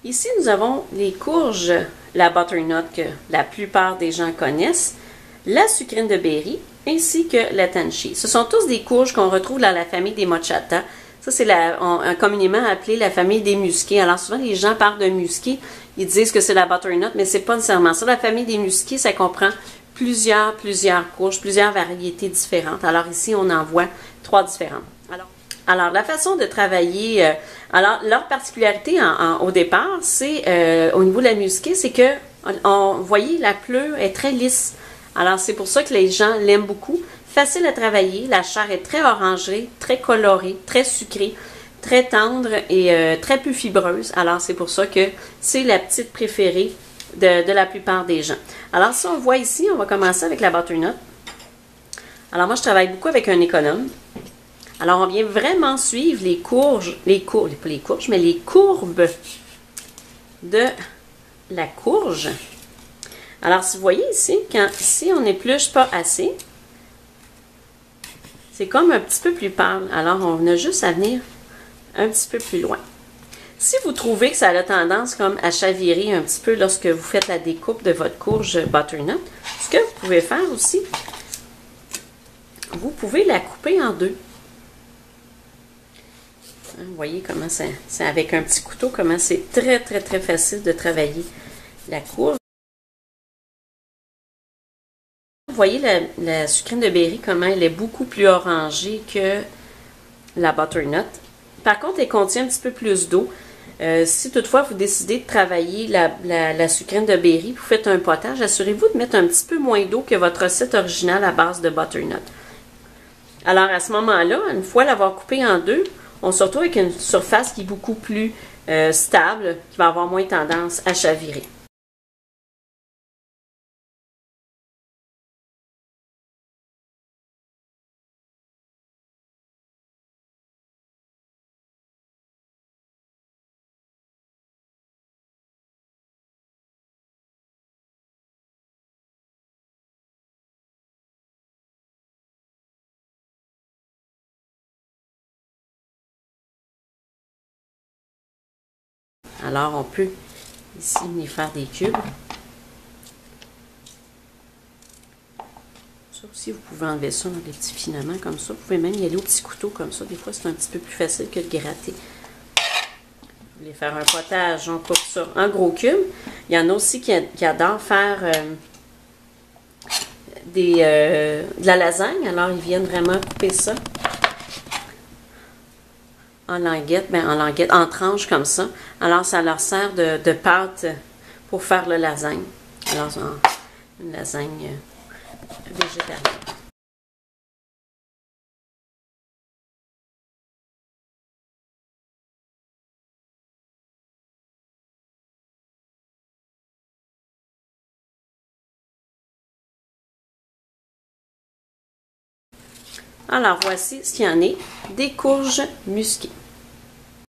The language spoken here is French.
Ici, nous avons les courges, la butternut que la plupart des gens connaissent, la sucrine de berry, ainsi que la tanchi. Ce sont tous des courges qu'on retrouve dans la famille des mochata. Ça, c'est communément appelé la famille des musqués. Alors, souvent, les gens parlent de musqué, ils disent que c'est la butternut, mais c'est pas nécessairement ça. La famille des musqués, ça comprend plusieurs courges, plusieurs variétés différentes. Alors, ici, on en voit 3 différentes. Alors, la façon de travailler, leur particularité au départ, c'est au niveau de la musquée, c'est que, vous voyez, la pleure est très lisse. Alors, c'est pour ça que les gens l'aiment beaucoup. Facile à travailler, la chair est très orangée, très colorée, très sucrée, très tendre et très peu fibreuse. Alors, c'est pour ça que c'est la petite préférée de la plupart des gens. Alors, si on voit ici, on va commencer avec la butternut. Alors, moi, je travaille beaucoup avec un économe. Alors, on vient vraiment suivre les courbes de la courge. Alors, si vous voyez ici, si on n'épluche pas assez, c'est comme un petit peu plus pâle. Alors, on a juste à venir un petit peu plus loin. Si vous trouvez que ça a tendance comme à chavirer un petit peu lorsque vous faites la découpe de votre courge butternut, ce que vous pouvez faire aussi, vous pouvez la couper en deux. Vous voyez comment c'est avec un petit couteau, comment c'est très facile de travailler la courge. Vous voyez la sucrine de berry, comment elle est beaucoup plus orangée que la butternut. Par contre, elle contient un petit peu plus d'eau. Si toutefois vous décidez de travailler la sucrine de berry, vous faites un potage, assurez-vous de mettre un petit peu moins d'eau que votre recette originale à base de butternut. Alors à ce moment-là, une fois l'avoir coupé en deux, on se retrouve avec une surface qui est beaucoup plus stable, qui va avoir moins tendance à chavirer. Alors, on peut ici venir faire des cubes. Ça aussi, vous pouvez enlever ça dans des petits filaments comme ça. Vous pouvez même y aller au petit couteau comme ça. Des fois, c'est un petit peu plus facile que de gratter. Vous voulez faire un potage, on coupe ça en gros cubes. Il y en a aussi qui adorent faire de la lasagne. Alors, ils viennent vraiment couper ça en languettes, en tranches comme ça. Alors, ça leur sert de pâte pour faire le lasagne. Alors, une lasagne végétarienne. Alors, voici ce qu'il y en est, des courges musquées.